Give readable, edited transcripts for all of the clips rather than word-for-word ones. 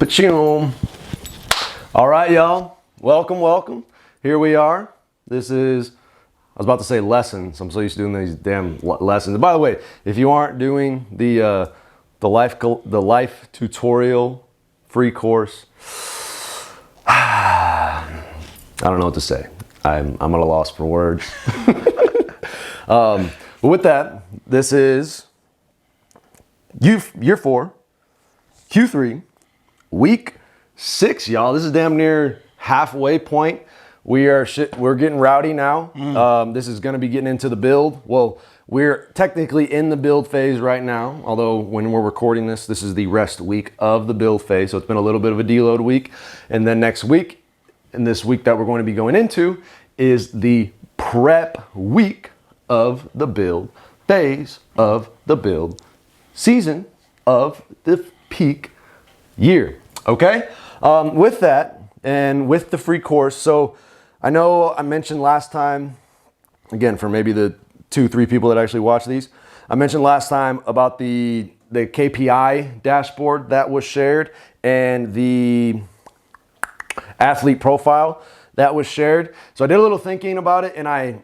Ba-choom. All right, y'all. Welcome. Here we are. This is, I was about to say lessons. I'm so used to doing these damn lessons. By the way, if you aren't doing the life tutorial free course, I don't know what to say. I'm at a loss for words. But with that, this is year 4, Q3, week 6, y'all. This is damn near halfway point. We're getting rowdy now. This is going to be getting into the build. Well, we're technically in the build phase right now, although when we're recording this is the rest week of the build phase. So it's been a little bit of a deload week. And then next week, and this week that we're going to be going into, is the prep week of the build phase of the build season of the peak year. Okay? With that, and with the free course, so I know I mentioned last time, again, for maybe the 2-3 people that actually watch these, I mentioned last time about the KPI dashboard that was shared and the athlete profile that was shared. So I did a little thinking about it, and I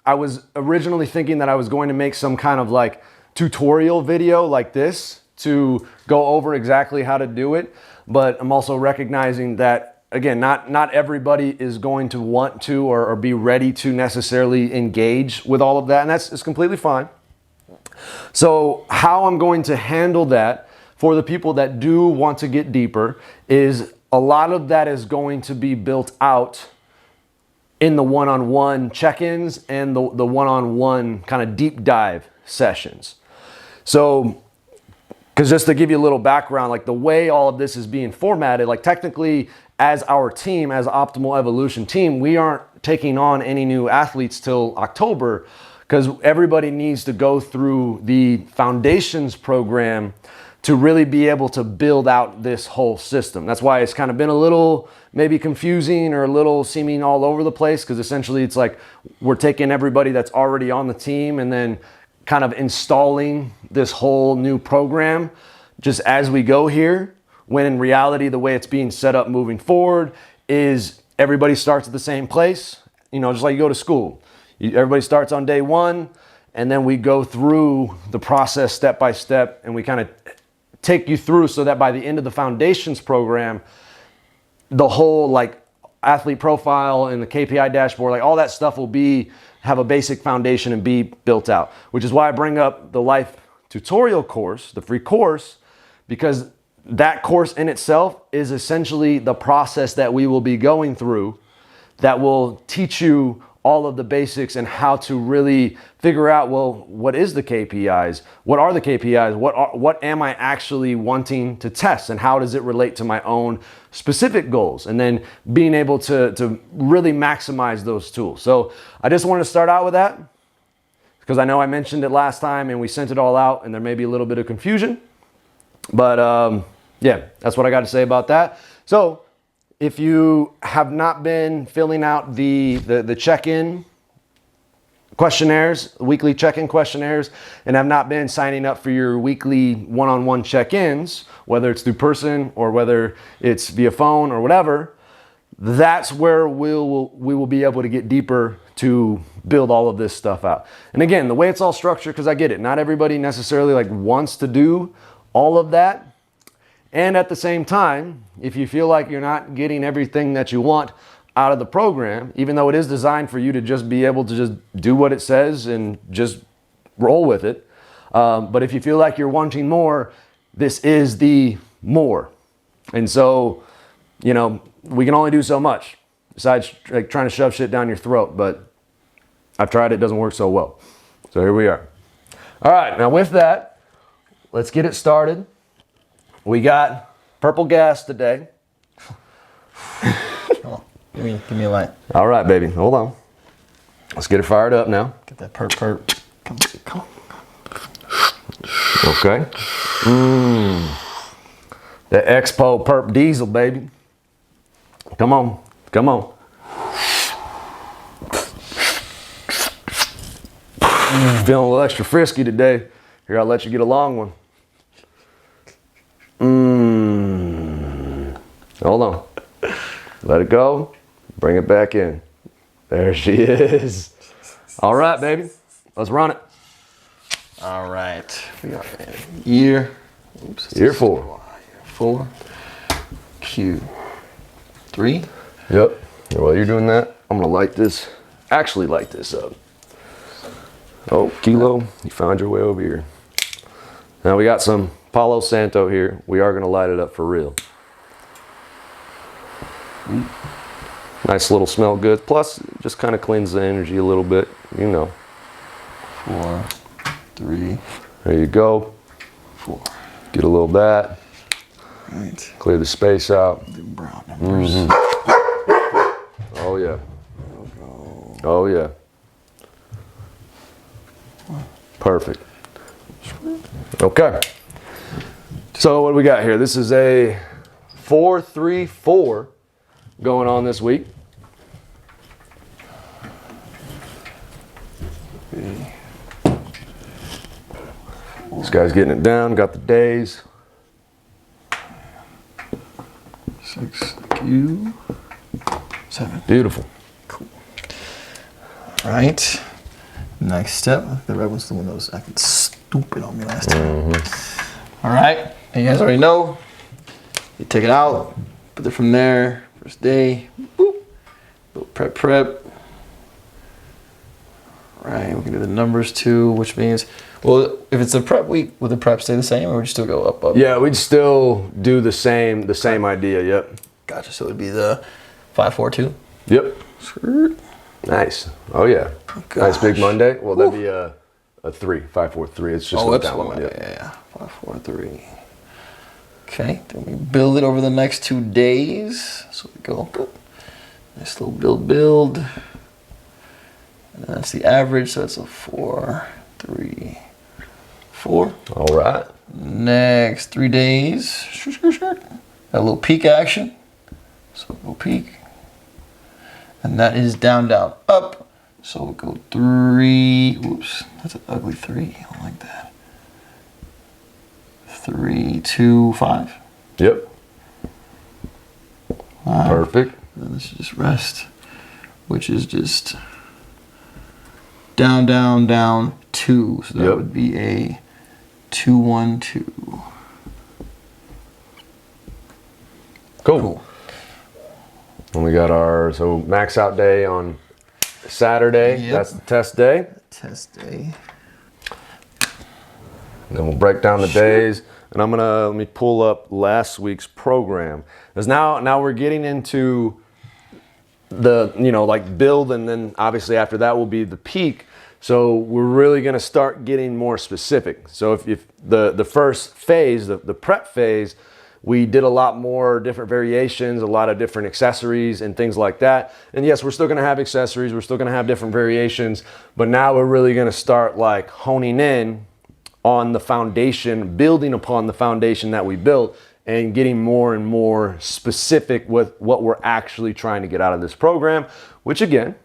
was originally thinking that I was going to make some kind of like tutorial video like this to go over exactly how to do it. But I'm also recognizing that, again, not everybody is going to want to or be ready to necessarily engage with all of that, and it's completely fine. So how I'm going to handle that for the people that do want to get deeper is a lot of that is going to be built out in the one-on-one check-ins and the one-on-one kind of deep dive sessions. So, because just to give you a little background, like the way all of this is being formatted, like technically as our team, as Optimal Evolution team, we aren't taking on any new athletes till October because everybody needs to go through the foundations program to really be able to build out this whole system. That's why it's kind of been a little maybe confusing or a little seeming all over the place, because essentially it's like we're taking everybody that's already on the team and then kind of installing this whole new program just as we go here, when in reality the way it's being set up moving forward is everybody starts at the same place, just like you go to school. Everybody starts on day 1, and then we go through the process step by step, and we kind of take you through so that by the end of the foundations program, the whole like athlete profile and the KPI dashboard, like all that stuff will have a basic foundation and be built out, which is why I bring up the life tutorial course, the free course, because that course in itself is essentially the process that we will be going through that will teach you all of the basics and how to really figure out, well, what is the KPIs? What are the KPIs? What am I actually wanting to test? And how does it relate to my own specific goals? And then being able to really maximize those tools. So I just wanted to start out with that because I know I mentioned it last time and we sent it all out and there may be a little bit of confusion. But yeah, that's what I got to say about that. So if you have not been filling out the check-in questionnaires, weekly check-in questionnaires, and have not been signing up for your weekly one-on-one check-ins, whether it's through person or whether it's via phone or whatever, that's where we will be able to get deeper to build all of this stuff out. And again, the way it's all structured, because I get it, not everybody necessarily like wants to do all of that. And at the same time, if you feel like you're not getting everything that you want out of the program, even though it is designed for you to just be able to just do what it says and just roll with it. But if you feel like you're wanting more, this is the more. And so, we can only do so much besides like trying to shove shit down your throat. But I've tried it, doesn't work so well. So here we are. All right, now with that, let's get it started. We got purple gas today. Give me a light. All right, baby. Hold on. Let's get it fired up now. Get that perp. Come on. Okay. The Expo Perp Diesel, baby. Come on. Feeling a little extra frisky today. Here, I'll let you get a long one. Hold on. Let it go. Bring it back in. There she is. All right, baby. Let's run it. All right. We got year. Oops. Year 4. Year 4. Q3. Yep. While you're doing that, I'm gonna light this up. Oh, Kilo, you found your way over here. Now we got some Palo Santo here. We are gonna light it up for real. Nice little smell good. Plus, just kind of cleans the energy a little bit, you know. 4, 3, There you go. 4. Get a little of that. Right. Clear the space out. The brown numbers. Oh yeah. Oh yeah. Perfect. Okay. So what do we got here? This is a 4-3-4 going on this week. This guy's getting it down. Got the days. 6, Q, 7. Beautiful. Cool. All right. Next step. The red one's the one that was acting stupid on me last time. All right. And you guys already know. You take it out. Put it from there. First day. Boop. Little prep. All right. We can do the numbers too, which means, well, if it's a prep week, will the prep stay the same, or would you still go up? Yeah, we'd still do the same idea. Yep. Gotcha. So it would be the 5-4-2. Yep. Skirt. Nice. Oh yeah. Nice big Gosh. Monday. Well, that'd be a 3-5-4-3. It's just Oh, a that's down one. one. Yeah, Yep. yeah. 5, 4, 3. Okay. Then we build it over the next 2 days. So we go. Boop. Nice little build. And that's the average. So it's a 4, 3, 4. All right. Next 3 days. Got a little peak action. So we'll peak. And that is down, up. So we'll go 3. Oops, that's an ugly 3. I don't like that. 3, 2, 5. Yep. 5. Perfect. And then this is just rest, which is just down, 2. So that Yep. would be a 2, 1, 2. Cool. And we got our max out day on Saturday. Yep. That's the test day. Test day. And then we'll break down the days. And let me pull up last week's program. Because now we're getting into the, like build, and then obviously after that will be the peak. So we're really gonna start getting more specific. So if the first phase, the prep phase, we did a lot more different variations, a lot of different accessories and things like that. And yes, we're still gonna have accessories, we're still gonna have different variations, but now we're really gonna start like honing in on the foundation, building upon the foundation that we built, and getting more and more specific with what we're actually trying to get out of this program, which again,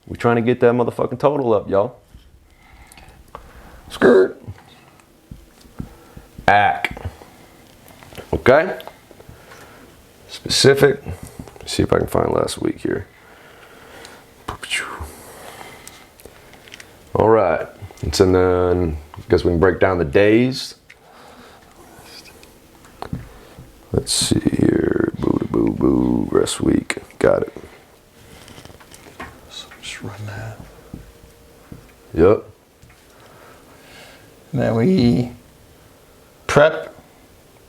we're trying to get that motherfucking total up, y'all. Skirt. Ack. Okay. Specific. Let's see if I can find last week here. All right. And then I guess we can break down the days. Let's see here. Boo. Rest week. Got it. So just run that. Yep. And then we prep,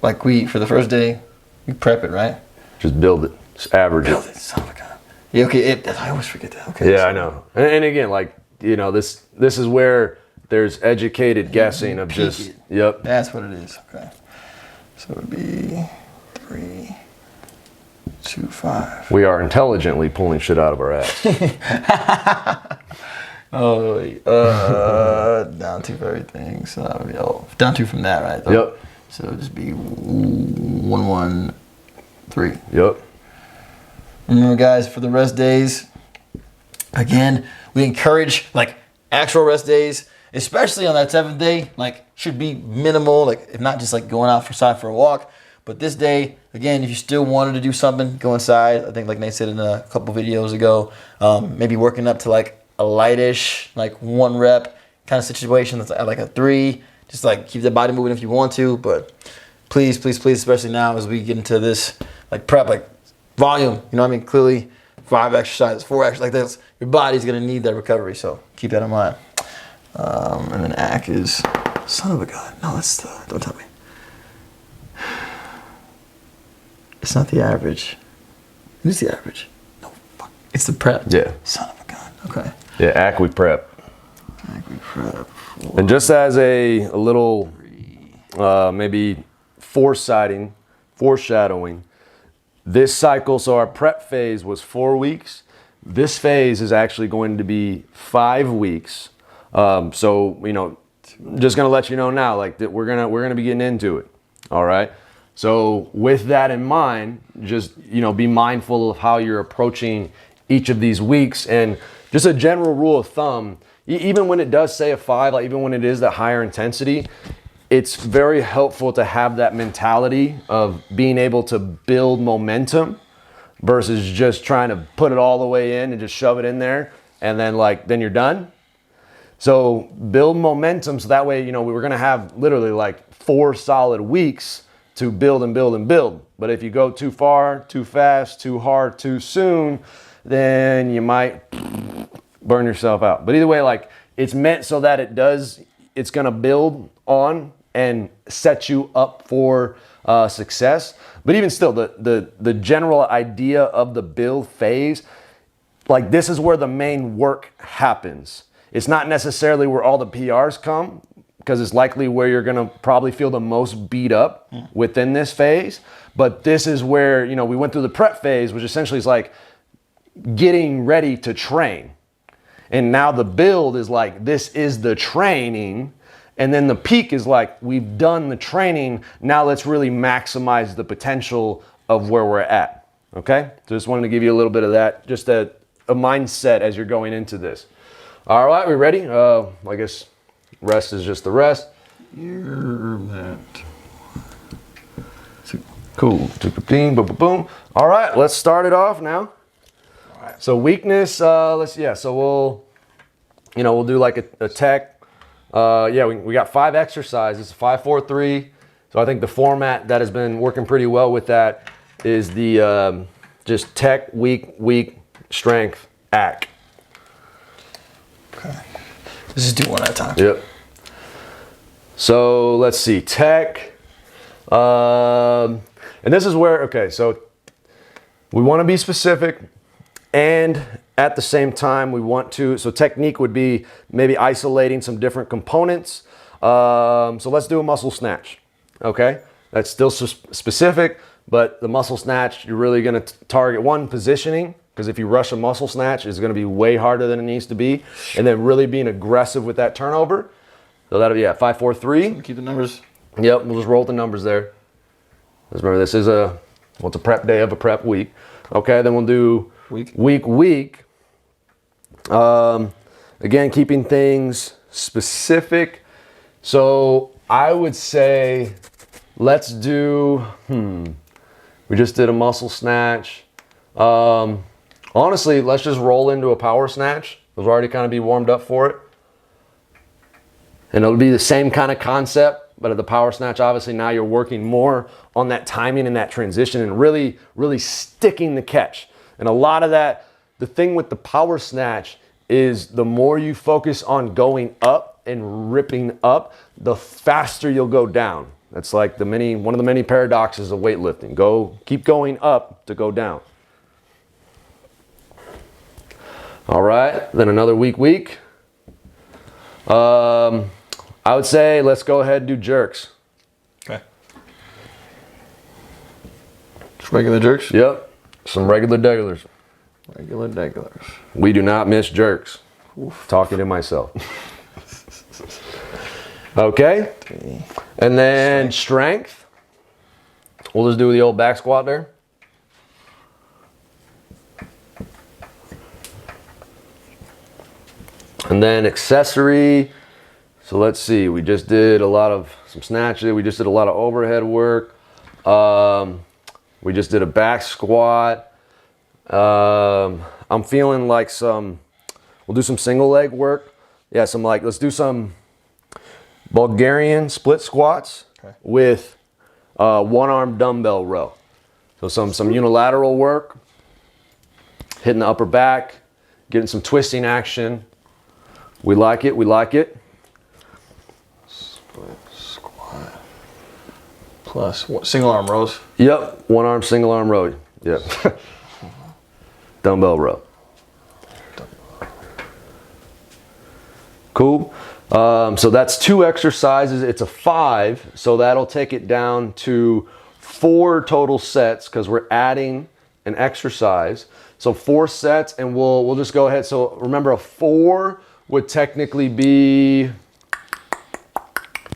for the first day, we prep it, right? Just build it. Just average Build it. it, son of a gun. Yeah, okay, I always forget that. Okay. Yeah, I know. And again, this is where there's educated guessing of peak just, it. yep. That's what it is, okay. So it would be 3, 2, 5. We are intelligently pulling shit out of our ass. Oh, wait. Down 2 for everything. So that would be, down 2 from that, right? Yep. So it would just be 1, 1, 3. Yep. Remember, guys, for the rest days, again, we encourage actual rest days, especially on that 7th day. Should be minimal. If not just going outside for a walk. But this day, again, if you still wanted to do something, go inside. I think like Nate said in a couple videos ago, maybe working up to like a lightish, like 1 rep kind of situation. That's like a 3. Just like keep the body moving if you want to. But please, please, please, especially now as we get into this like prep, like volume. You know what I mean? Clearly 5 exercises, 4 exercises like this. Your body's gonna need that recovery. So keep that in mind. And then ACK is, son of a gun. No, that's the, don't tell me. It's not the average. It is the average. No, fuck. It's the prep. Yeah. Son of a gun. Okay. Yeah, ACK we prep. ACK we prep. 4, And just as a little, maybe foreshadowing, this cycle, so our prep phase was 4 weeks. This phase is actually going to be 5 weeks. So, you know, just gonna let you know now, like that we're gonna be getting into it. All right. So with that in mind, just, you know, be mindful of how you're approaching each of these weeks. And just a general rule of thumb, even when it does say a 5, like even when it is that higher intensity, it's very helpful to have that mentality of being able to build momentum versus just trying to put it all the way in and just shove it in there and then you're done. So build momentum so that way, you know, we're going to have literally like 4 solid weeks to build and build and build. But if you go too far, too fast, too hard, too soon, then you might burn yourself out. But either way, like it's meant so that it's going to build on and set you up for success. But even still, the general idea of the build phase, like this is where the main work happens. It's not necessarily where all the PRs come, because it's likely where you're going to probably feel the most beat up within this phase. But this is where, you know, we went through the prep phase, which essentially is like getting ready to train. And now the build is like, this is the training. And then the peak is like, we've done the training. Now let's really maximize the potential of where we're at. Okay? So just wanted to give you a little bit of that, just a mindset as you're going into this. All right, we ready? I guess rest is just the rest. You're that. Cool. Boom, boom, boom. All right, let's start it off now. All right. So weakness, so we'll do like a tech. We got 5 exercises, 5, 4, 3. So I think the format that has been working pretty well with that is the just tech, weak, strength, ACK. Okay. Let's just do one at a time. Yep. So let's see, tech. And this is where, okay, so we want to be specific and at the same time we want to, so technique would be maybe isolating some different components. So let's do a muscle snatch, okay? That's still specific, but the muscle snatch, you're really going to target one, positioning, because if you rush a muscle snatch, it's going to be way harder than it needs to be. And then really being aggressive with that turnover. So that'll be 5, 4, 3. Keep the numbers. Yep, we'll just roll the numbers there. Just remember, this is it's a prep day of a prep week. Okay, then we'll do week. Again, keeping things specific. So I would say, let's do, we just did a muscle snatch. Honestly, let's just roll into a power snatch. We'll already kind of be warmed up for it. And it'll be the same kind of concept, but at the power snatch, obviously now you're working more on that timing and that transition and really, really sticking the catch. And a lot of that, the thing with the power snatch is the more you focus on going up and ripping up, the faster you'll go down. That's like one of the many paradoxes of weightlifting. Keep going up to go down. All right, then another week. I would say let's go ahead and do jerks. Okay. Just regular jerks? Yep, some regular degulars. Regular degulars. We do not miss jerks. Oof. Talking to myself. Okay, and then strength. We'll just do the old back squat there. And then accessory, so let's see, we just did some snatches, we just did a lot of overhead work. We just did a back squat. I'm feeling like we'll do some single leg work. Yeah, let's do some Bulgarian split squats with one arm dumbbell row. So some unilateral work, hitting the upper back, getting some twisting action. We like it, we like it. Split squat. Plus what, single arm rows? Yep, one arm, single arm row. Yep. Dumbbell row. Cool. So that's 2 exercises. It's a 5, so that'll take it down to 4 total sets because we're adding an exercise. So 4 sets, and we'll just go ahead. So remember, a 4 would technically be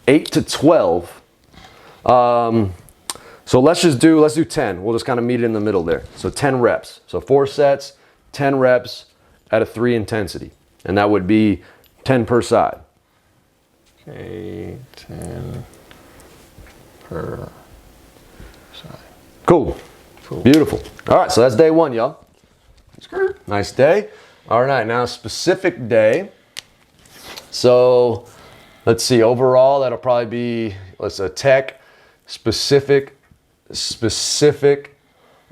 8 to 12. So let's do 10. We'll just kind of meet it in the middle there. So 10 reps. So 4 sets, 10 reps at a 3 intensity, and that would be 10 per side. Okay, 10 per side. Cool. Beautiful. All right, so that's day 1, y'all. Nice day. All right, now specific day. So let's see, overall, that'll probably be, a tech, specific, then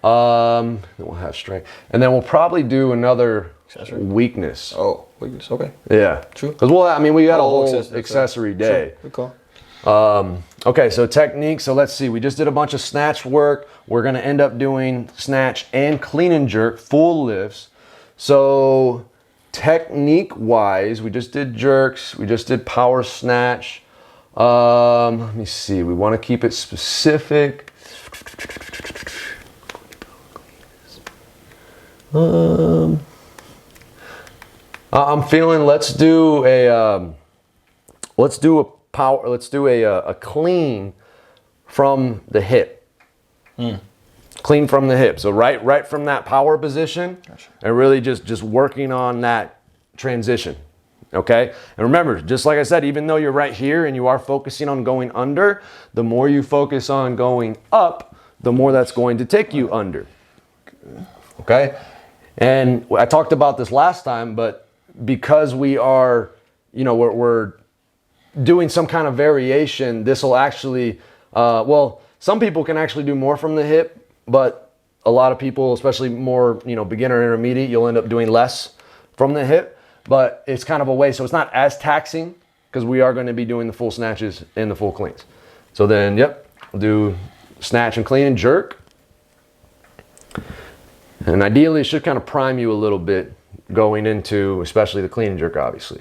we'll have strength. And then we'll probably do another weakness. Oh, weakness, okay. Yeah. True. Because we got a whole accessory accessory day. Good call. Okay, so technique. So let's see. We just did a bunch of snatch work. We're going to end up doing snatch and clean and jerk, full lifts. So technique-wise, we just did jerks. We just did power snatch. Let me see. We want to keep it specific. I'm feeling let's do a clean from the hip. Clean from the hip. So right from that power position, gotcha. And really just working on that transition. Okay? And remember, just like I said, even though you're right here and you are focusing on going under, the more you focus on going up, the more that's going to take you under. Okay? And I talked about this last time, but because we are, we're doing some kind of variation, this will actually, some people can actually do more from the hip, but a lot of people, especially more, beginner, intermediate, you'll end up doing less from the hip, but it's kind of a way, so it's not as taxing because we are going to be doing the full snatches and the full cleans. So then, we'll do snatch and clean and jerk. And ideally, it should kind of prime you a little bit going into, especially the clean and jerk, obviously.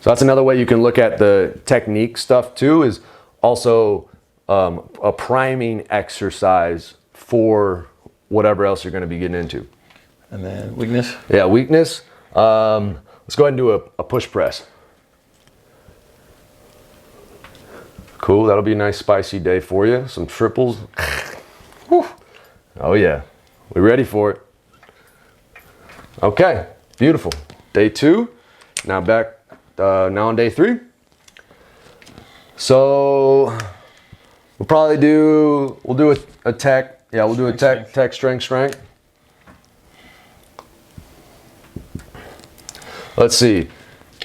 So that's another way you can look at the technique stuff too, is also a priming exercise for whatever else you're going to be getting into. And then weakness? Yeah, weakness. Let's go ahead and do a push press. Cool, that'll be a nice spicy day for you. Some triples. Oh yeah, we ready for it. Okay, beautiful. Day 2, now on day 3. So we'll do a tech. Yeah, we'll do a tech, strength. Let's see.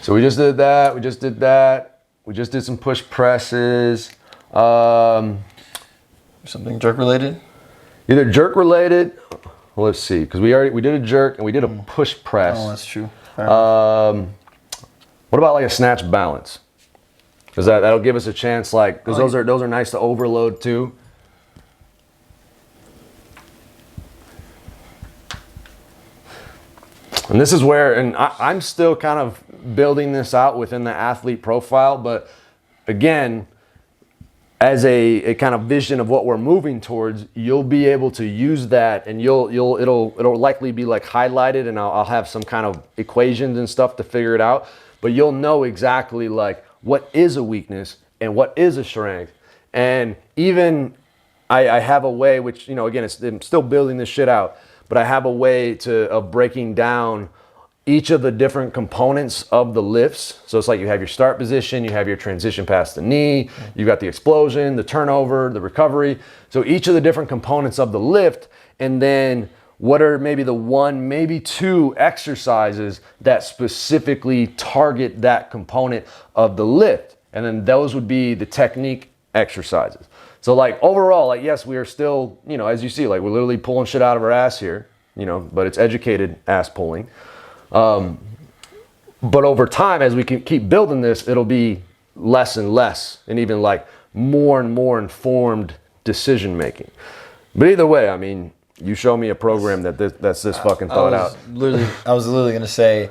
So we just did that. We just did some push presses. Something jerk related? Either jerk related. Well, let's see, because we did a jerk and we did a push press. Oh, that's true. What about like a snatch balance? Because that'll give us a chance, because those are nice to overload too. And this is where, and I'm still kind of building this out within the athlete profile, but again, as a kind of vision of what we're moving towards, you'll be able to use that, and it'll likely be like highlighted, and I'll have some kind of equations and stuff to figure it out. But you'll know exactly like what is a weakness and what is a strength. And even I have a way, which again, I'm still building this shit out, but I have a way of breaking down each of the different components of the lifts. So it's like you have your start position, you have your transition past the knee, you've got the explosion, the turnover, the recovery. So each of the different components of the lift, and then what are maybe the one, maybe two exercises that specifically target that component of the lift. And then those would be the technique exercises. So like overall, like yes, we are still, as you see, like we're literally pulling shit out of our ass here, but it's educated ass pulling. But over time, as we can keep building this, it'll be less and less, and even like more and more informed decision making. But either way, I mean, you show me a program that's this fucking thought out. I was literally gonna say,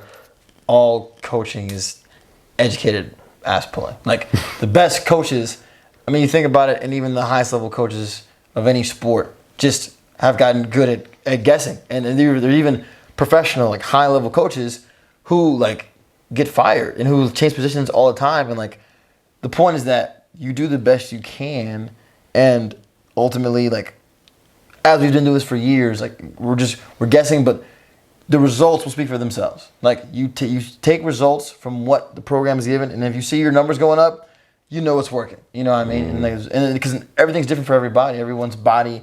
all coaching is educated ass pulling. Like the best coaches, I mean, you think about it, and even the highest level coaches of any sport just have gotten good at guessing, and they're even professional, like high level coaches who like get fired and who change positions all the time. And like the point is that you do the best you can, and ultimately, like as we've been doing this for years, like we're guessing, but the results will speak for themselves. Like you take results from what the program is given, and if you see your numbers going up, you know it's working. You know what I mean? And because everything's different for everybody, everyone's body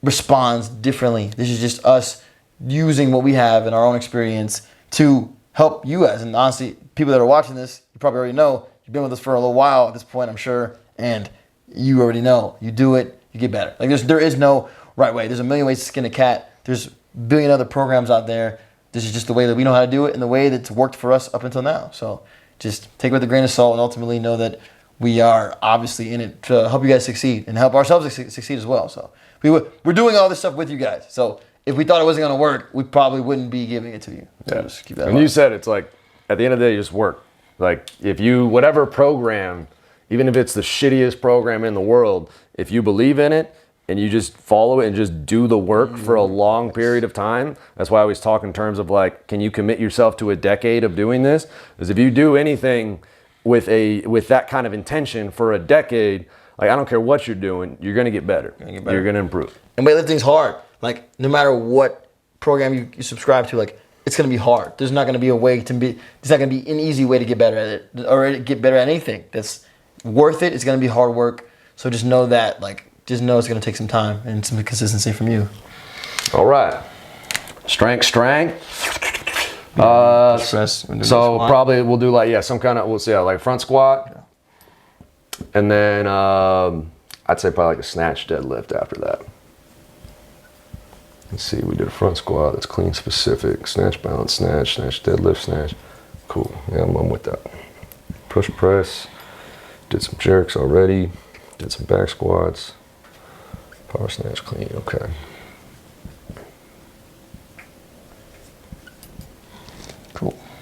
responds differently. This is just us using what we have in our own experience to help you guys. And honestly, people that are watching this, you probably already know. You've been with us for a little while at this point, I'm sure, and you already know. You do it, you get better. Like there is no right way. There's a million ways to skin a cat. There's a billion other programs out there. This is just the way that we know how to do it and the way that's worked for us up until now. So just take it with a grain of salt and ultimately know that we are obviously in it to help you guys succeed and help ourselves succeed as well. So we're doing all this stuff with you guys. So if we thought it wasn't going to work, we probably wouldn't be giving it to you. So yeah. Just keep that in and mind. You said it's like, at the end of the day, you just work. Like if you, whatever program, even if it's the shittiest program in the world, if you believe in it and you just follow it and just do the work for a long period of time, that's why I always talk in terms of like, can you commit yourself to a decade of doing this? Because if you do anything with that kind of intention for a decade, like I don't care what you're doing, you're going to get better. You're going to improve. And weightlifting's hard. Like no matter what program you subscribe to, like it's going to be hard. There's not going to be a way to be. There's not going to be an easy way to get better at it or get better at anything that's worth it. It's going to be hard work. So just know that. Like just know it's going to take some time and some consistency from you. All right. Strength. So probably we'll do like some kind of like front squat, and then I'd say probably like a snatch deadlift after that. Let's see, we did a front squat that's clean specific, snatch balance, snatch deadlift, snatch. Cool, yeah, I'm with that. Push press, did some jerks already, did some back squats, power snatch clean, okay.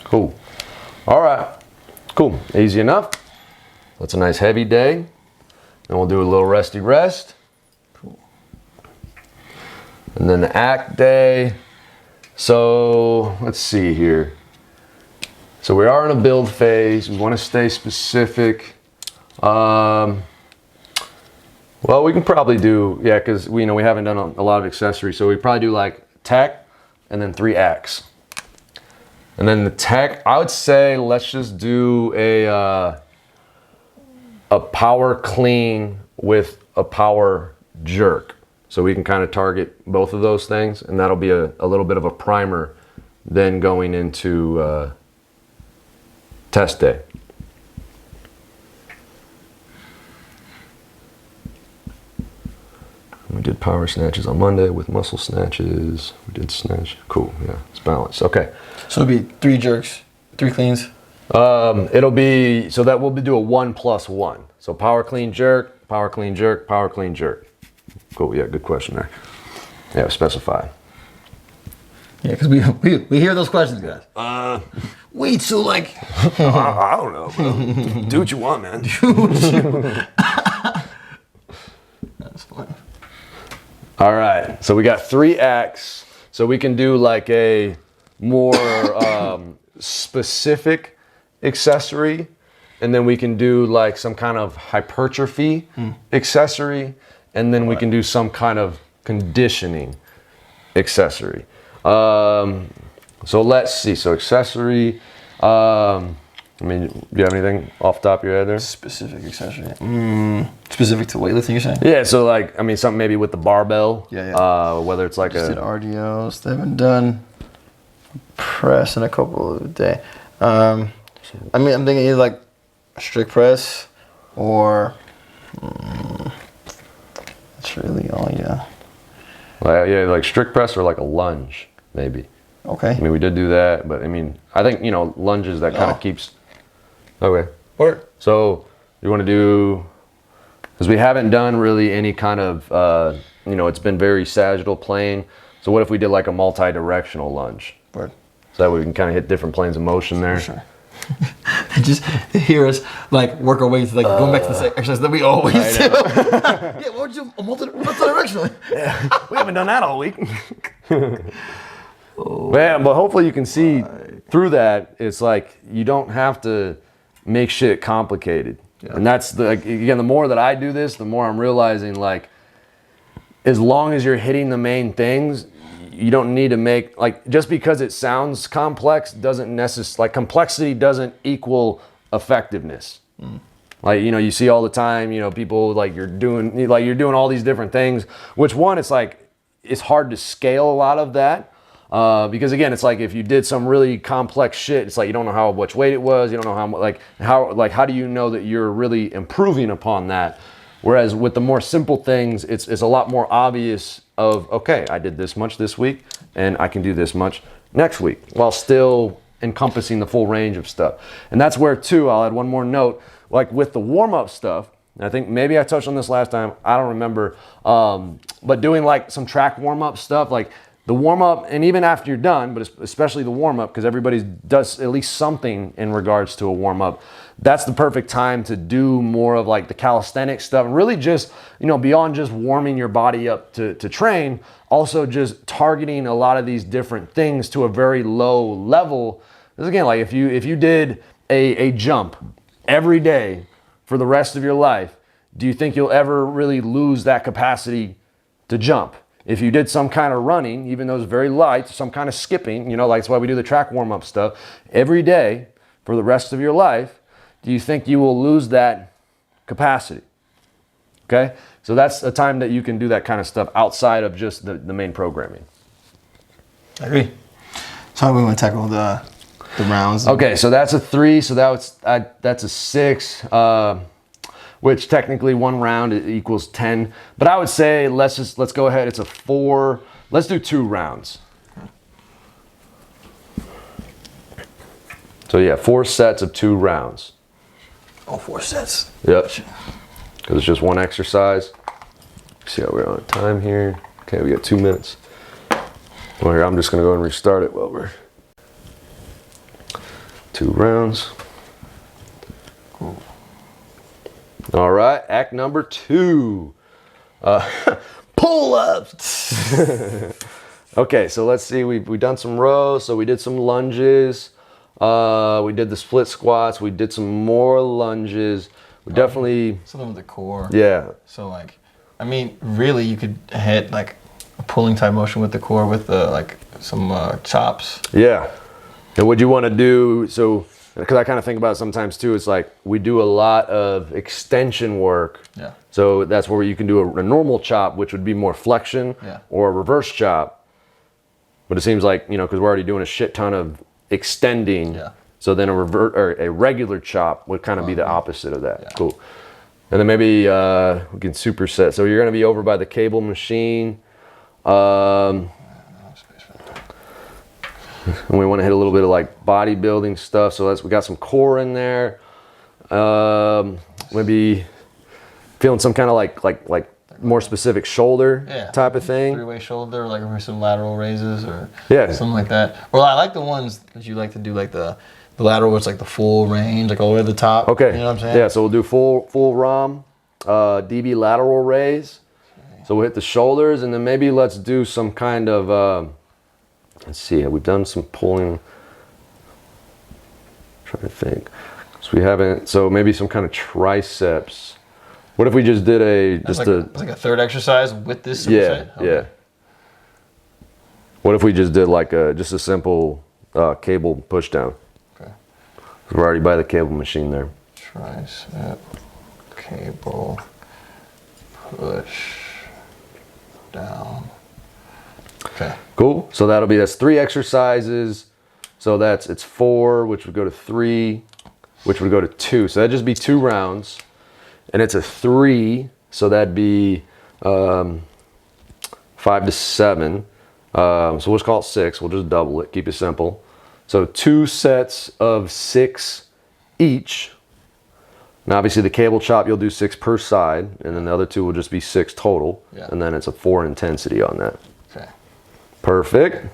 Cool. All right, cool, easy enough. That's a nice heavy day. Then we'll do a little resty rest. And then the act day. So let's see here. So we are in a build phase. We want to stay specific. Well, we can probably do, because we haven't done a lot of accessories. So we probably do like tech and then 3 acts. And then the tech, I would say let's just do a power clean with a power jerk. So we can kind of target both of those things, and that'll be a little bit of a primer then going into test day. We did power snatches on Monday with muscle snatches. We did snatch. Cool, yeah, it's balanced. Okay. So it'll be 3 jerks, 3 cleans? It'll be, so that we'll do a 1+1. So power clean jerk, power clean jerk, power clean jerk. Cool, yeah, good question there. Yeah, specify. Yeah, because we hear those questions, guys. Wait, so like... I don't know, bro. Do what you want, man. That's fun. All right, so we got 3 acts. So we can do like a more specific accessory, and then we can do like some kind of hypertrophy accessory, and then we can do some kind of conditioning accessory. So let's see. So accessory. I mean, do you have anything off the top of your head there? Specific accessory. Specific to weightlifting, you're saying? Yeah. So like, I mean, something maybe with the barbell. Yeah. Whether it's like Just did RDOs. They haven't done press in a couple of days. I mean, I'm thinking either like a strict press or that's really all. Yeah. like strict press or like a lunge, maybe. Okay. I mean, we did do that, but I mean, I think lunges that kind of keeps. Okay. Or So you want to do, because we haven't done really any kind of, it's been very sagittal plane. So what if we did like a multi-directional lunge? Word. So that way we can kind of hit different planes of motion there. Sure. Just to hear us like work our way to like going back to the same exercise that we always do. Yeah, what would you multi-directionally? Yeah, we haven't done that all week. Man, but hopefully you can see through that. It's like you don't have to make shit complicated. Yeah. And that's the more that I do this, the more I'm realizing like, as long as you're hitting the main things, you don't need to make just because it sounds complex doesn't necessarily complexity doesn't equal effectiveness. Like you see all the time, people you're doing all these different things. Which one? It's like it's hard to scale a lot of that. Because again, it's like if you did some really complex shit, it's like you don't know how much weight it was, you don't know how do you know that you're really improving upon that? Whereas with the more simple things, it's a lot more obvious of, okay, I did this much this week and I can do this much next week while still encompassing the full range of stuff. And that's where too, I'll add one more note, like with the warm-up stuff, and I think maybe I touched on this last time, I don't remember, but doing like some track warm-up stuff, like the warm-up, and even after you're done, but especially the warm-up, because everybody does at least something in regards to a warm-up, that's the perfect time to do more of like the calisthenics stuff. Really just, beyond just warming your body up to train, also just targeting a lot of these different things to a very low level. Because again, like if you did a jump every day for the rest of your life, do you think you'll ever really lose that capacity to jump? If you did some kind of running, even though it's very light, some kind of skipping, that's why we do the track warm-up stuff, every day for the rest of your life, do you think you will lose that capacity? Okay? So that's a time that you can do that kind of stuff outside of just the main programming. I agree. So how do we want to tackle the rounds? Okay, so that's a 3, so that's a 6. Which technically one round equals 10. But I would say let's go ahead. It's a 4. Let's do 2 rounds. So yeah, 4 sets of 2 rounds. Oh, 4 sets. Yep. Because it's just one exercise. See how we're on time here. Okay, we got 2 minutes. Well, here I'm just gonna go and restart it while we're 2 rounds. Cool. All right, act number 2. Pull-ups. Okay, so let's see. We've done some rows. So we did some lunges. We did the split squats. We did some more lunges. We definitely something with the core. Yeah. So really, you could hit like a pulling type motion with the core with some chops. Yeah. And what you want to do? So. Because I kind of think about it sometimes too, it's like we do a lot of extension work. Yeah. So that's where you can do a normal chop, which would be more flexion, or a reverse chop. But it seems like, because we're already doing a shit ton of extending. Yeah. So then a regular chop would kind of be the opposite of that. Yeah. Cool. And then maybe we can superset. So you're going to be over by the cable machine. And we want to hit a little bit of like bodybuilding stuff. So we got some core in there. Maybe feeling some kind of like more specific shoulder type of thing. 3-way shoulder, like some lateral raises or something like that. Well, I like the ones that you like to do, like the lateral where it's like the full range, like all the way to the top. Okay. You know what I'm saying? Yeah, so we'll do full ROM, DB lateral raise. So we'll hit the shoulders, and then maybe let's do some kind of, let's see, we've done some pulling. I'm trying to think. So maybe some kind of triceps. What if we just did it's like a third exercise with this superset? Yeah. What if we just did like just a simple cable push down. Okay. We're already by the cable machine there. Tricep, cable, push, down. Okay. Cool. So that's 3 exercises. So it's 4, which would go to 3, which would go to 2. So that'd just be 2 rounds. And it's a 3, so that'd be 5 to 7. So we'll just call it 6. We'll just double it. Keep it simple. So 2 sets of 6 each. Now, obviously, the cable chop, you'll do 6 per side, and then the other 2 will just be 6 total. Yeah. And then it's a 4 intensity on that. Okay. Perfect.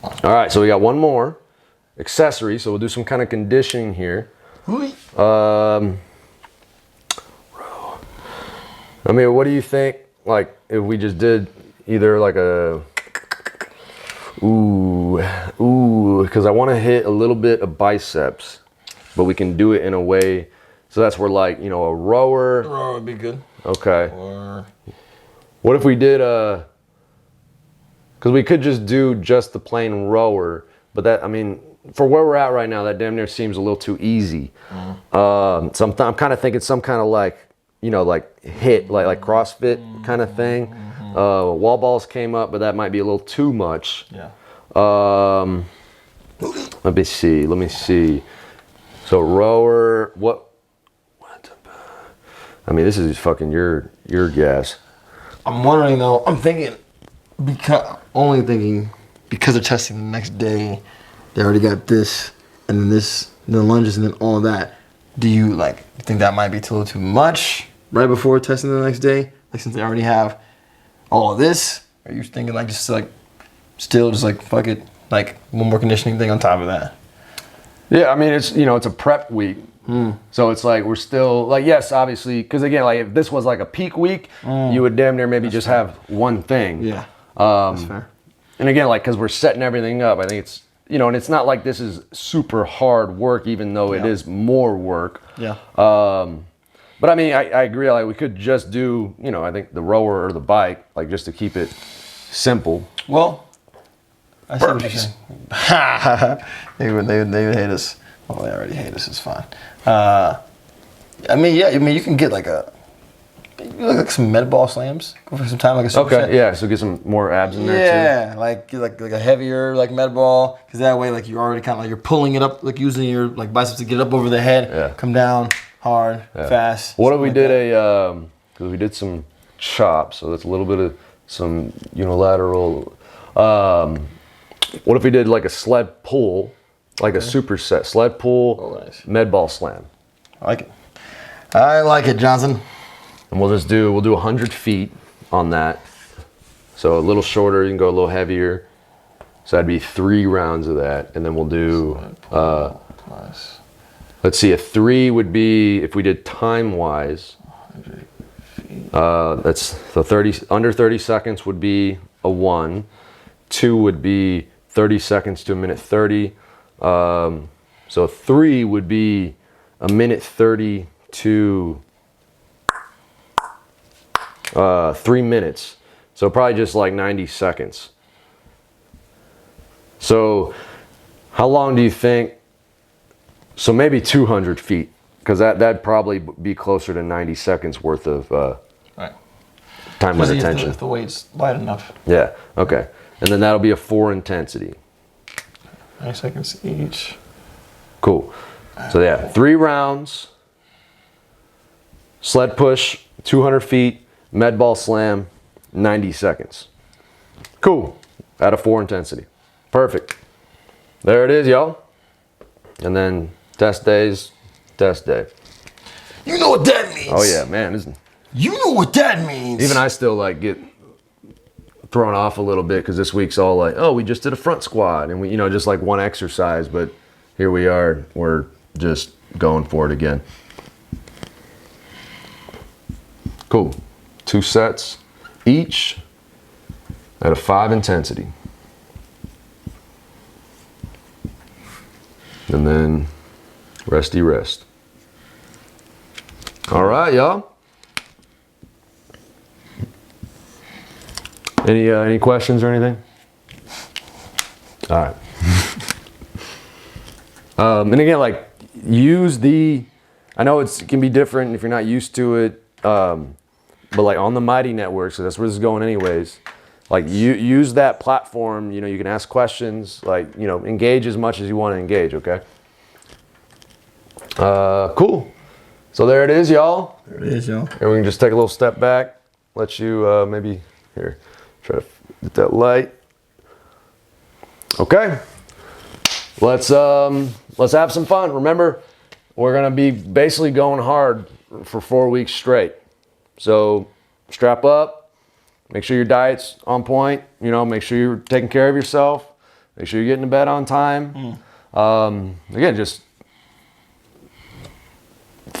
All right, so we got one more accessory. So we'll do some kind of conditioning here. I mean, what do you think? Like, if we just did either like a because I want to hit a little bit of biceps, but we can do it in a way. So that's where, like, a rower. Rower would be good. Okay. Or What if we did because we could just do just the plain rower, but that, I mean, for where we're at right now, that damn near seems a little too easy. So I'm kind of thinking some kind of like, like hit, like CrossFit kind of thing. Wall balls came up, but that might be a little too much. yeah. Let me see. So rower, what? I mean, this is fucking your guess. I'm wondering though. I'm thinking because they're testing the next day, they already got this and then this, and the lunges and then all that. Do you think that might be a little too much right before testing the next day? Like, since they already have all of this, are you thinking still fuck it, like one more conditioning thing on top of that? Yeah, I mean, it's it's a prep week. So it's like we're still like, yes, obviously, because again, like if this was like a peak week, you would damn near maybe just have one thing. Yeah, that's fair. And again, like, because we're setting everything up, I think it's and it's not like this is super hard work, even though it is more work. Yeah. But I mean, I agree. Like, we could just do I think the rower or the bike, like, just to keep it simple. Well, I see what you're saying. they would hate us. Well, they already hate us. It's fine. I mean, you can get some med ball slams. Go for some time, like a superset. Okay, yeah. So get some more abs in there too. Yeah, like a heavier med ball, because that way you're already kind of you're pulling it up, using your biceps to get it up over the head. Yeah. Come down hard, fast. What if we did because we did some chops, so that's a little bit of some unilateral. What if we did like a sled pull, like a superset sled pull, Nice. med ball slam, I like it, Johnson. and we'll do 100 feet on that. So a little shorter, you can go a little heavier. So that'd be 3 rounds of that, and then we'll do. Nice. Let's see, a 3 would be if we did time wise. That's the 30 under 30 seconds would be a 1. 2 would be 30 seconds to a minute 30. So 3 would be a minute 30 to 3 minutes. So probably just like 90 seconds. So how long do you think? So maybe 200 feet, because that'd probably be closer to 90 seconds worth of Right. time and attention. If the weight's light enough. Yeah, okay. And then that'll be a 4 intensity. 90 seconds each. Cool. So yeah, 3 rounds, sled push, 200 feet, med ball slam, 90 seconds. Cool. At a 4 intensity. Perfect. There it is, y'all. And then test day. You know what that means. Oh yeah, man. You know what that means. Even I still get thrown off a little bit, because this week's all like, oh, we just did a front squat and we just like one exercise, but here we are, we're just going for it again. Cool. 2 sets each at a 5 intensity. And then resty rest. All right, y'all. Any questions or anything? All right. And again, like use the, I know it can be different if you're not used to it, but like on the Mighty Network, so that's where this is going anyways. Like use that platform, you know, you can ask questions, like, you know, engage as much as you want to engage, okay? Cool. So there it is, y'all. There it is, y'all. And we can just take a little step back, let you maybe, here, try to get that light. Okay. Let's have some fun. Remember, we're gonna be basically going hard for 4 weeks straight. So strap up, make sure your diet's on point, you know, make sure you're taking care of yourself, make sure you're getting to bed on time. Again, just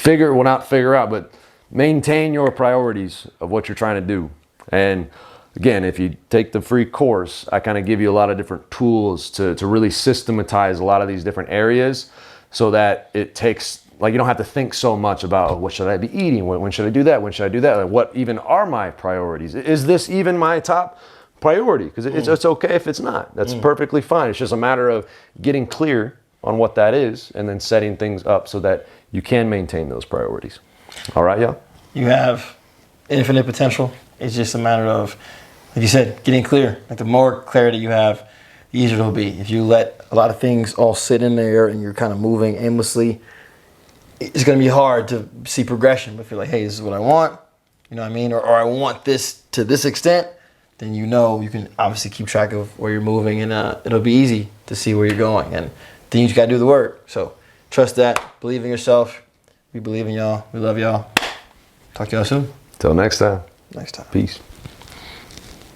not figure out, but maintain your priorities of what you're trying to do. And again, if you take the free course, I kind of give you a lot of different tools to really systematize a lot of these different areas so that it takes, like, you don't have to think so much about, oh, what should I be eating? When should I do that? When should I do that? Like, what even are my priorities? Is this even my top priority? Because it's okay if it's not. That's perfectly fine. It's just a matter of getting clear on what that is and then setting things up so that you can maintain those priorities. All right, y'all? You have infinite potential. It's just a matter of, like you said, getting clear. Like the more clarity you have, the easier it'll be. If you let a lot of things all sit in there and you're kind of moving aimlessly, it's going to be hard to see progression. But if you're like, hey, this is what I want, you know what I mean? Or I want this to this extent, then you know you can obviously keep track of where you're moving, and it'll be easy to see where you're going. And then you just got to do the work. So trust that. Believe in yourself. We believe in y'all. We love y'all. Talk to y'all soon. Till next time. Next time. Peace.